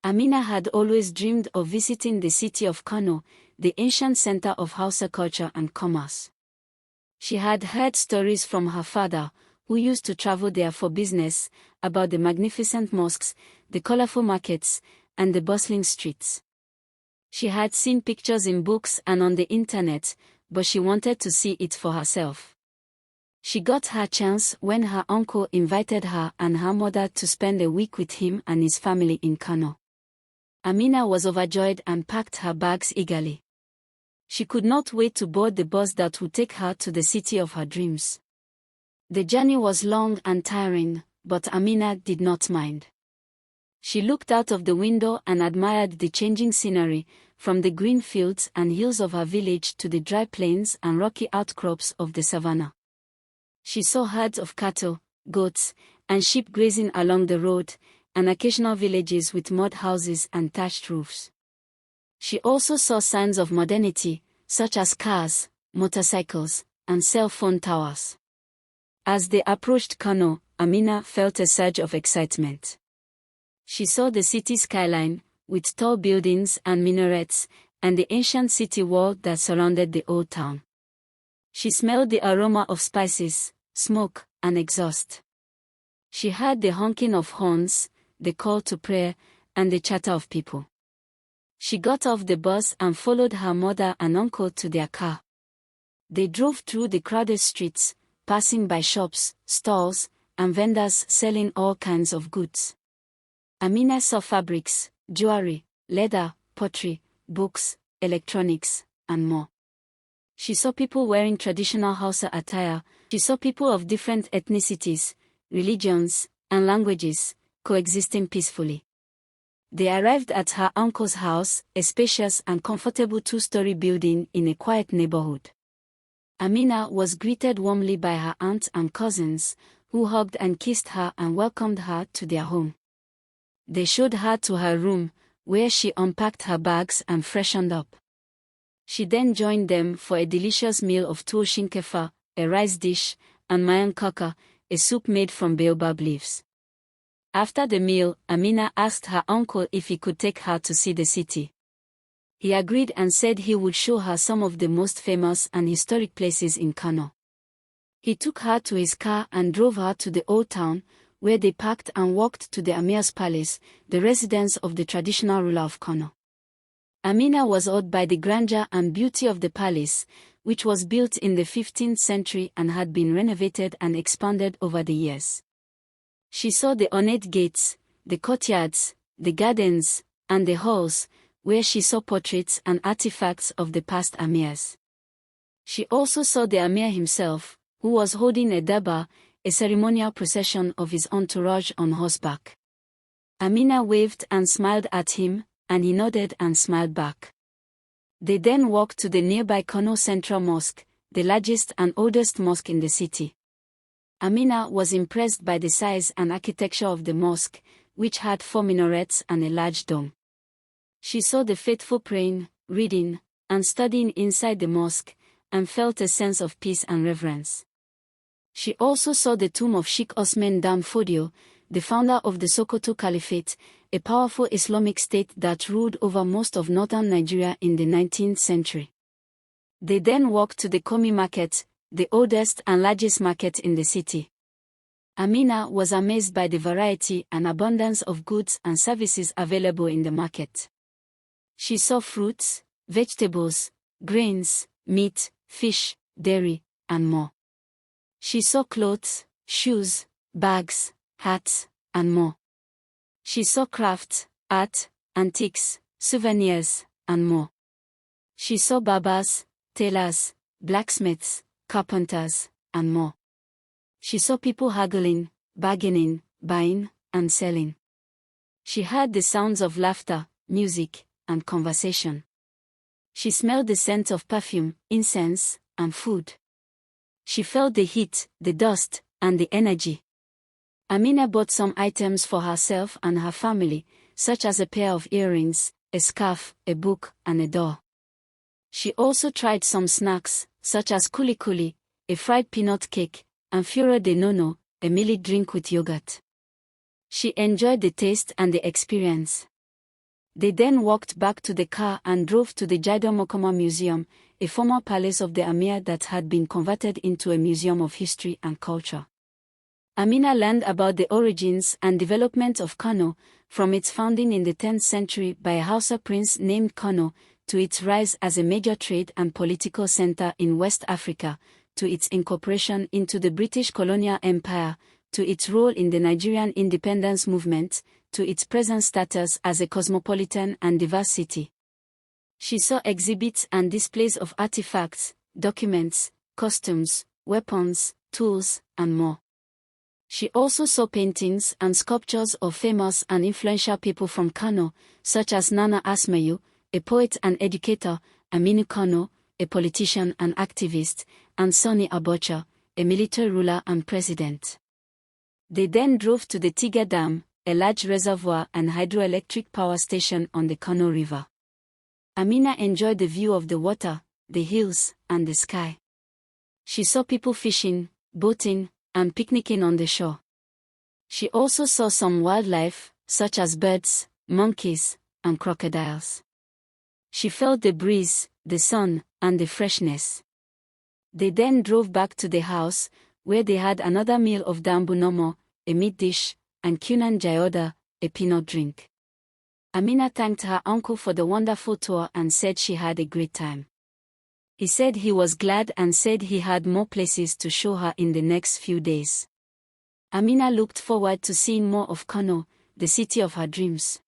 Amina had always dreamed of visiting the city of Kano, the ancient center of Hausa culture and commerce. She had heard stories from her father, who used to travel there for business, about the magnificent mosques, the colorful markets, and the bustling streets. She had seen pictures in books and on the internet, but she wanted to see it for herself. She got her chance when her uncle invited her and her mother to spend a week with him and his family in Kano. Amina was overjoyed and packed her bags eagerly. She could not wait to board the bus that would take her to the city of her dreams. The journey was long and tiring, but Amina did not mind. She looked out of the window and admired the changing scenery, from the green fields and hills of her village to the dry plains and rocky outcrops of the savannah. She saw herds of cattle, goats, and sheep grazing along the road, and occasional villages with mud houses and thatched roofs. She also saw signs of modernity, such as cars, motorcycles, and cell phone towers. As they approached Kano, Amina felt a surge of excitement. She saw the city skyline, with tall buildings and minarets, and the ancient city wall that surrounded the old town. She smelled the aroma of spices, smoke, and exhaust. She heard the honking of horns, the call to prayer, and the chatter of people. She got off the bus and followed her mother and uncle to their car. They drove through the crowded streets, passing by shops, stalls, and vendors selling all kinds of goods. Amina saw fabrics, jewelry, leather, pottery, books, electronics, and more. She saw people wearing traditional Hausa attire. She saw people of different ethnicities, religions, and languages, coexisting peacefully. They arrived at her uncle's house, a spacious and comfortable two-story building in a quiet neighborhood. Amina was greeted warmly by her aunt and cousins, who hugged and kissed her and welcomed her to their home. They showed her to her room, where she unpacked her bags and freshened up. She then joined them for a delicious meal of tuwo shinkafa, a rice dish, and mayan kaka, a soup made from baobab leaves. After the meal, Amina asked her uncle if he could take her to see the city. He agreed and said he would show her some of the most famous and historic places in Kano. He took her to his car and drove her to the old town, where they parked and walked to the Amir's palace, the residence of the traditional ruler of Kano. Amina was awed by the grandeur and beauty of the palace, which was built in the 15th century and had been renovated and expanded over the years. She saw the ornate gates, the courtyards, the gardens, and the halls, where she saw portraits and artifacts of the past amirs. She also saw the Amir himself, who was holding a durbar, a ceremonial procession of his entourage on horseback. Amina waved and smiled at him, and he nodded and smiled back. They then walked to the nearby Kano Central Mosque, the largest and oldest mosque in the city. Amina was impressed by the size and architecture of the mosque, which had 4 minarets and a large dome. She saw the faithful praying, reading, and studying inside the mosque, and felt a sense of peace and reverence. She also saw the tomb of Sheikh Osman Dan Fodio, the founder of the Sokoto Caliphate, a powerful Islamic state that ruled over most of northern Nigeria in the 19th century. They then walked to the Komi market, the oldest and largest market in the city. Amina was amazed by the variety and abundance of goods and services available in the market. She saw fruits, vegetables, grains, meat, fish, dairy, and more. She saw clothes, shoes, bags, hats, and more. She saw crafts, art, antiques, souvenirs, and more. She saw barbers, tailors, blacksmiths, carpenters, and more. She saw people haggling, bargaining, buying, and selling. She heard the sounds of laughter, music, and conversation. She smelled the scent of perfume, incense, and food. She felt the heat, the dust, and the energy. Amina bought some items for herself and her family, such as a pair of earrings, a scarf, a book, and a doll. She also tried some snacks, such as kuli kuli, a fried peanut cake, and furo de nono, a millet drink with yogurt. She enjoyed the taste and the experience. They then walked back to the car and drove to the Jaido Mokoma Museum, a former palace of the Amir that had been converted into a museum of history and culture. Amina learned about the origins and development of Kano, from its founding in the 10th century by a Hausa prince named Kano, to its rise as a major trade and political center in West Africa, to its incorporation into the British colonial empire, to its role in the Nigerian independence movement, to its present status as a cosmopolitan and diverse city. She saw exhibits and displays of artifacts, documents, costumes, weapons, tools, and more. She also saw paintings and sculptures of famous and influential people from Kano, such as Nana Asmayu, a poet and educator, Aminu Kano, a politician and activist, and Sani Abacha, a military ruler and president. They then drove to the Tiga Dam, a large reservoir and hydroelectric power station on the Kano River. Amina enjoyed the view of the water, the hills, and the sky. She saw people fishing, boating, and picnicking on the shore. She also saw some wildlife, such as birds, monkeys, and crocodiles. She felt the breeze, the sun, and the freshness. They then drove back to the house, where they had another meal of dambu nomo, a meat dish, and kunan jayoda, a peanut drink. Amina thanked her uncle for the wonderful tour and said she had a great time. He said he was glad and said he had more places to show her in the next few days. Amina looked forward to seeing more of Kano, the city of her dreams.